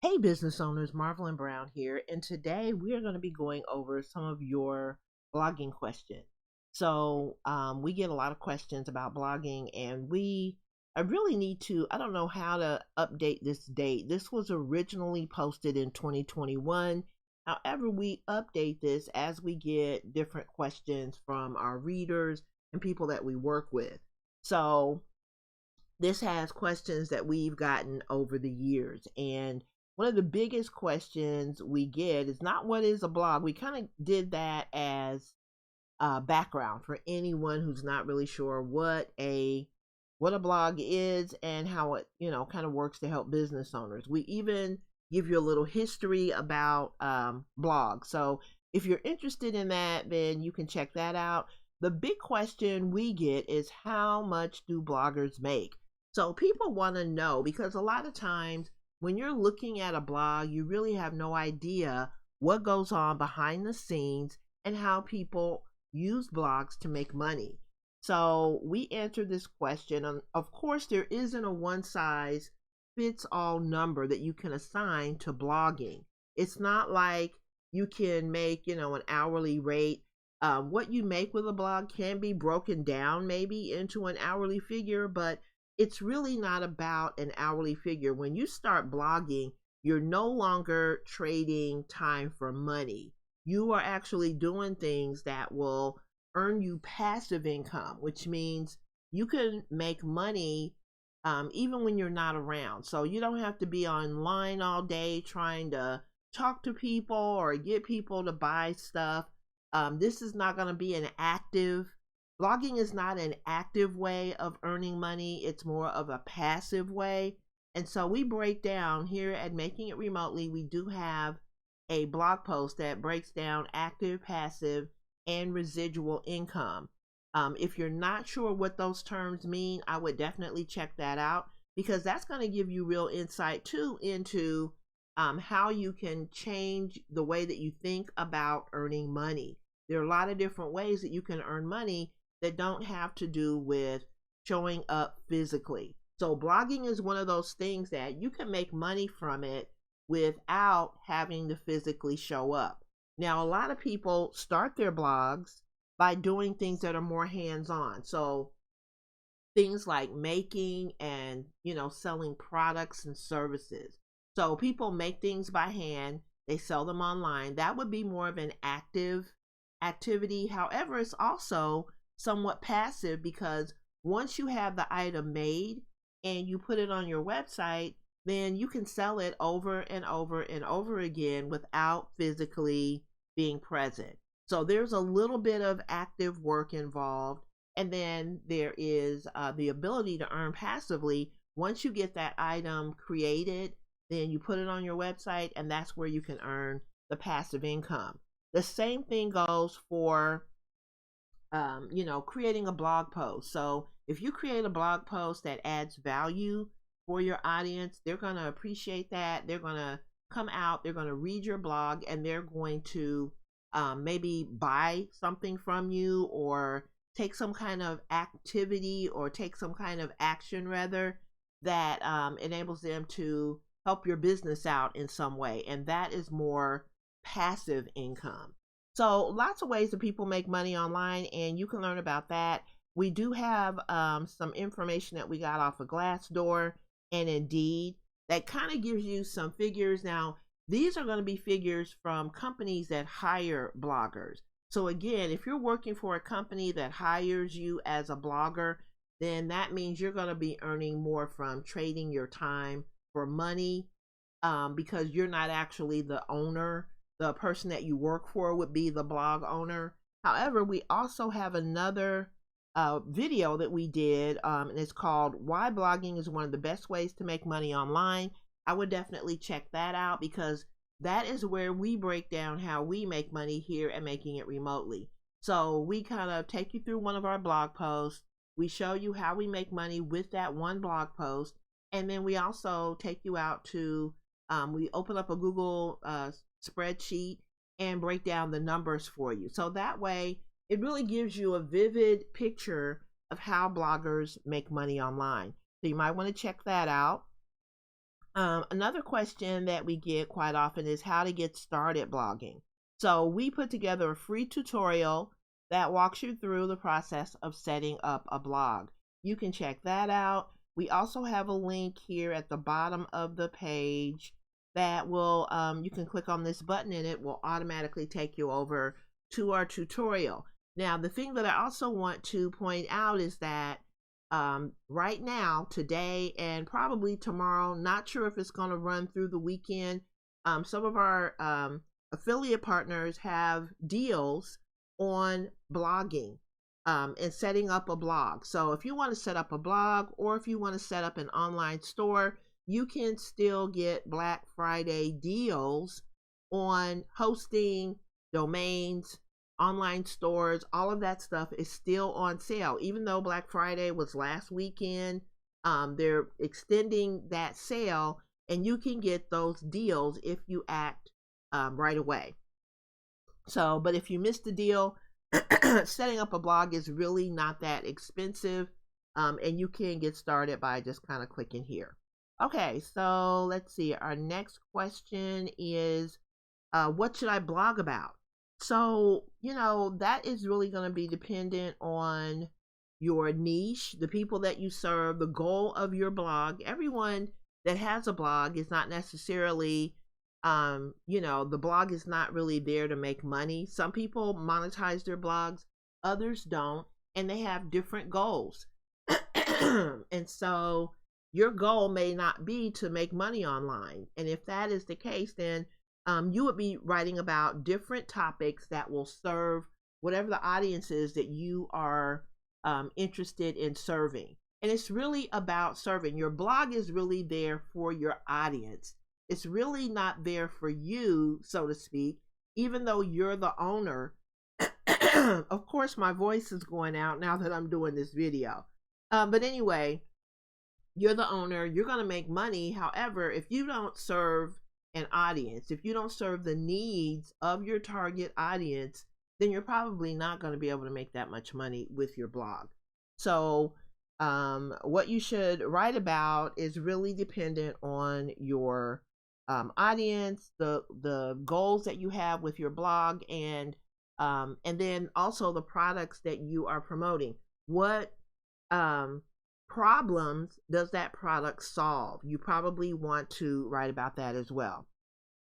Hey, business owners, Marvel and Brown here, and today we are going to be going over some of your blogging questions. We get a lot of questions about blogging, and I really need to, I don't know how to update this date. This was originally posted in 2021. However, we update this as we get different questions from our readers and people that we work with. So, this has questions that we've gotten over the years, and one of the biggest questions we get is not what is a blog. We kind of did that as background for anyone who's not really sure what a blog is and how it kind of works to help business owners. We even give you a little history about blogs. So if you're interested in that, then you can check that out. The big question we get is, how much do bloggers make? So people want to know, because a lot of times when you're looking at a blog, you really have no idea what goes on behind the scenes and how people use blogs to make money. So we answered this question. And of course, there isn't a one size fits all number that you can assign to blogging. It's not like you can make, an hourly rate. What you make with a blog can be broken down maybe into an hourly figure, but it's really not about an hourly figure. When you start blogging, you're no longer trading time for money. You are actually doing things that will earn you passive income, which means you can make money even when you're not around. So you don't have to be online all day trying to talk to people or get people to buy stuff. This is not going to be an active Blogging is not an active way of earning money. It's more of a passive way. And so we break down here at Making It Remotely. We do have a blog post that breaks down active, passive, and residual income. If you're not sure what those terms mean, I would definitely check that out, because that's going to give you real insight too into how you can change the way that you think about earning money. There are a lot of different ways that you can earn money that don't have to do with showing up physically. So blogging is one of those things that you can make money from it without having to physically show up. Now, a lot of people start their blogs by doing things that are more hands-on. So things like making and, selling products and services. So people make things by hand, they sell them online. That would be more of an active activity. However, it's also somewhat passive, because once you have the item made and you put it on your website, then you can sell it over and over and over again without physically being present. So there's a little bit of active work involved. And then there is the ability to earn passively. Once you get that item created, then you put it on your website, and that's where you can earn the passive income. The same thing goes for creating a blog post. So if you create a blog post that adds value for your audience, they're going to appreciate that. They're going to come out, they're going to read your blog, and they're going to maybe buy something from you, or take some kind of activity, or take some kind of action rather, that enables them to help your business out in some way. And that is more passive income. So lots of ways that people make money online, and you can learn about that. We do have some information that we got off of Glassdoor and Indeed that kind of gives you some figures. Now, these are going to be figures from companies that hire bloggers. So again, if you're working for a company that hires you as a blogger, then that means you're going to be earning more from trading your time for money, because you're not actually the owner. The person that you work for would be the blog owner. However, we also have another video that we did, and it's called Why Blogging is One of the Best Ways to Make Money Online. I would definitely check that out, because that is where we break down how we make money here at Making It Remotely. So we kind of take you through one of our blog posts. We show you how we make money with that one blog post. And then we also take you out to, we open up a Google spreadsheet and break down the numbers for you. So that way, it really gives you a vivid picture of how bloggers make money online. So you might want to check that out. Another question that we get quite often is how to get started blogging. So we put together a free tutorial that walks you through the process of setting up a blog. You can check that out. We also have a link here at the bottom of the page that will, you can click on this button and it will automatically take you over to our tutorial. Now, the thing that I also want to point out is that right now, today, and probably tomorrow, not sure if it's going to run through the weekend, some of our affiliate partners have deals on blogging and setting up a blog. So if you want to set up a blog or if you want to set up an online store, you can still get Black Friday deals on hosting, domains, online stores. All of that stuff is still on sale. Even though Black Friday was last weekend, they're extending that sale and you can get those deals if you act right away. So, but if you missed the deal, setting up a blog is really not that expensive, and you can get started by just kind of clicking here. Okay, so let's see. Our next question is, what should I blog about? So, that is really going to be dependent on your niche, the people that you serve, the goal of your blog. Everyone that has a blog is not necessarily, the blog is not really there to make money. Some people monetize their blogs, others don't, and they have different goals. And so your goal may not be to make money online. And if that is the case, then you would be writing about different topics that will serve whatever the audience is that you are interested in serving. And it's really about serving. Your blog is really there for your audience. It's really not there for you, so to speak, even though you're the owner. Of course, my voice is going out now that I'm doing this video. But anyway, you're the owner. You're going to make money. However, if you don't serve an audience, if you don't serve the needs of your target audience, then you're probably not going to be able to make that much money with your blog. So what you should write about is really dependent on your audience, the goals that you have with your blog, and then also the products that you are promoting. What problems does that product solve? You probably want to write about that as well.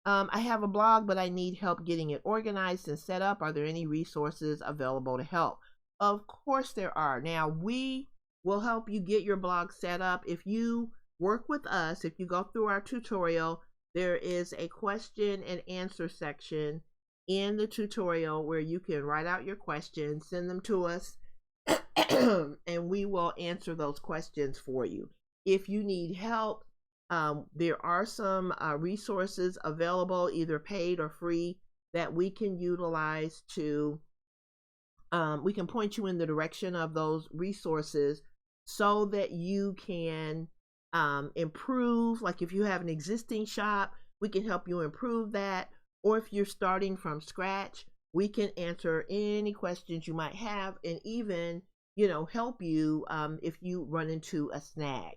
I have a blog, but I need help getting it organized and set up. Are there any resources available to help? Of course there are. Now, we will help you get your blog set up. If you work with us, if you go through our tutorial, there is a question and answer section in the tutorial where you can write out your questions, send them to us, and we will answer those questions for you. If you need help, there are some resources available, either paid or free, that we can utilize to, we can point you in the direction of those resources so that you can improve. Like if you have an existing shop, we can help you improve that. Or if you're starting from scratch, we can answer any questions you might have and even, help you if you run into a snag.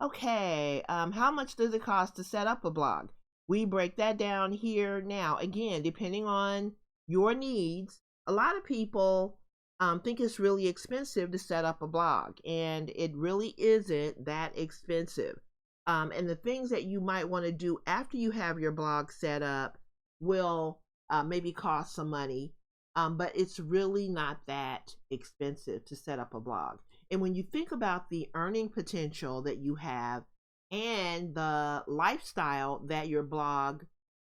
Okay, how much does it cost to set up a blog? We break that down here now. Again, depending on your needs, a lot of people think it's really expensive to set up a blog, and it really isn't that expensive. And the things that you might want to do after you have your blog set up will maybe cost some money, but it's really not that expensive to set up a blog. And when you think about the earning potential that you have and the lifestyle that your blog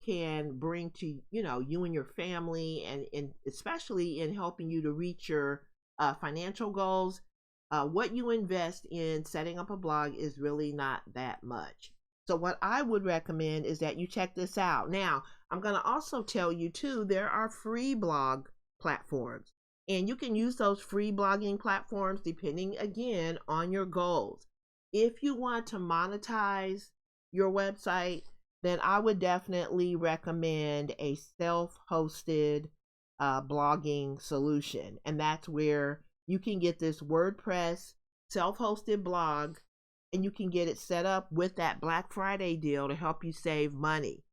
can bring to, you and your family, and especially in helping you to reach your financial goals, what you invest in setting up a blog is really not that much. So what I would recommend is that you check this out. Now, I'm going to also tell you too, there are free blog platforms, and you can use those free blogging platforms depending again on your goals. If you want to monetize your website, then I would definitely recommend a self-hosted blogging solution. And that's where you can get this WordPress self-hosted blog and you can get it set up with that Black Friday deal to help you save money.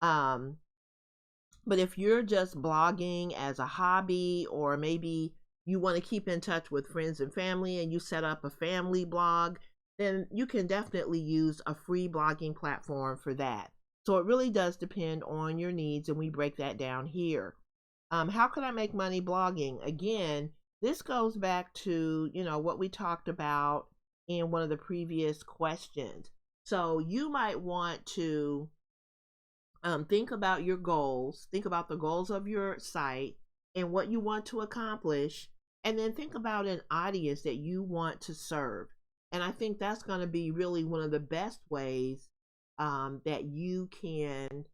But if you're just blogging as a hobby, or maybe you want to keep in touch with friends and family and you set up a family blog, then you can definitely use a free blogging platform for that. So it really does depend on your needs, and we break that down here. How can I make money blogging? Again, this goes back to, what we talked about in one of the previous questions. So you might want to think about your goals, think about the goals of your site and what you want to accomplish, and then think about an audience that you want to serve. And I think that's going to be really one of the best ways that you can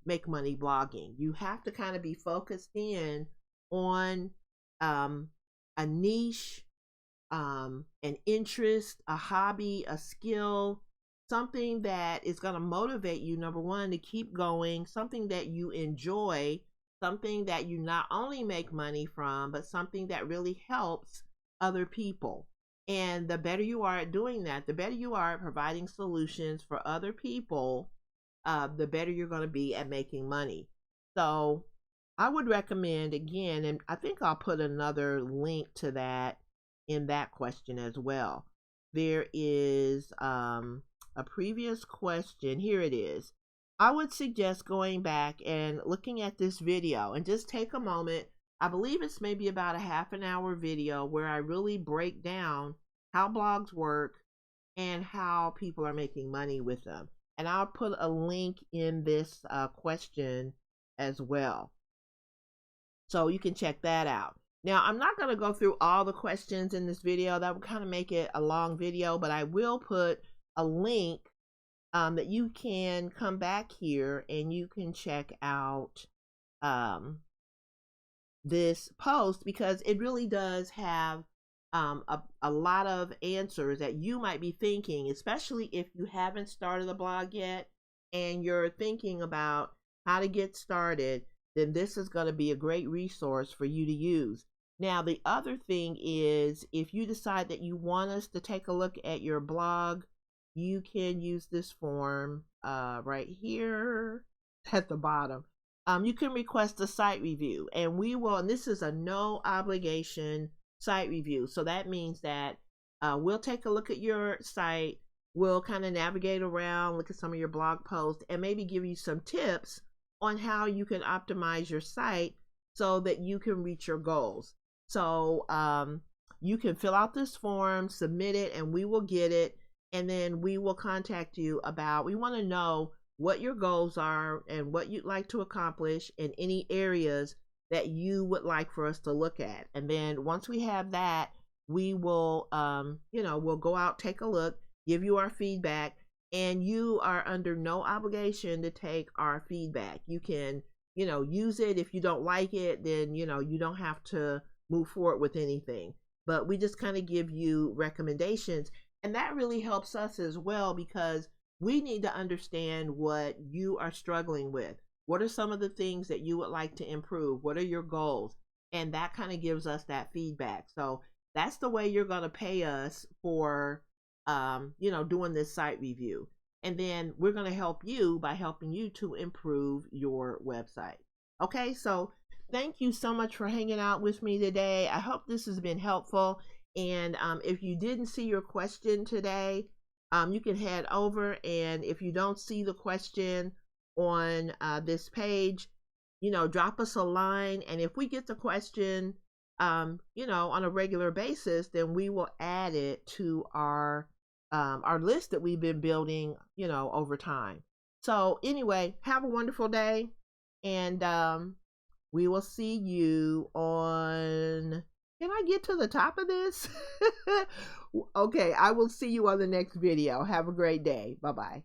make money blogging. You have to kind of be focused in on a niche, an interest, a hobby, a skill, something that is going to motivate you, number one, to keep going, something that you enjoy, something that you not only make money from, but something that really helps other people. And the better you are at doing that, the better you are at providing solutions for other people, the better you're going to be at making money. So I would recommend, again, and I think I'll put another link to that in that question as well. There is a previous question. Here it is. I would suggest going back and looking at this video and just take a moment. I believe it's maybe about a half an hour video where I really break down how blogs work and how people are making money with them. And I'll put a link in this question as well, so you can check that out. Now, I'm not going to go through all the questions in this video. That would kind of make it a long video, but I will put a link that you can come back here and you can check out this post, because it really does have a lot of answers that you might be thinking, especially if you haven't started a blog yet and you're thinking about how to get started. Then this is going to be a great resource for you to use. Now, the other thing is, if you decide that you want us to take a look at your blog, you can use this form right here at the bottom. You can request a site review, and we will, and this is a no obligation site review. So that means that we'll take a look at your site, we'll kind of navigate around, look at some of your blog posts, and maybe give you some tips on how you can optimize your site so that you can reach your goals. So you can fill out this form, submit it, and we will get it. And then we will contact you about, we want to know what your goals are and what you'd like to accomplish in any areas that you would like for us to look at. And then once we have that, we will, we'll go out, take a look, give you our feedback, and you are under no obligation to take our feedback. You can, use it. If you don't like it, then, you don't have to move forward with anything. But we just kind of give you recommendations. And that really helps us as well, because we need to understand what you are struggling with. What are some of the things that you would like to improve? What are your goals? And that kind of gives us that feedback. So that's the way you're going to pay us for, doing this site review. And then we're going to help you by helping you to improve your website. Okay, so thank you so much for hanging out with me today. I hope this has been helpful. And if you didn't see your question today, you can head over, and if you don't see the question on this page, drop us a line. And if we get the question, on a regular basis, then we will add it to our list that we've been building, over time. So anyway, have a wonderful day, and we will see you on... Can I get to the top of this? Okay, I will see you on the next video. Have a great day. Bye-bye.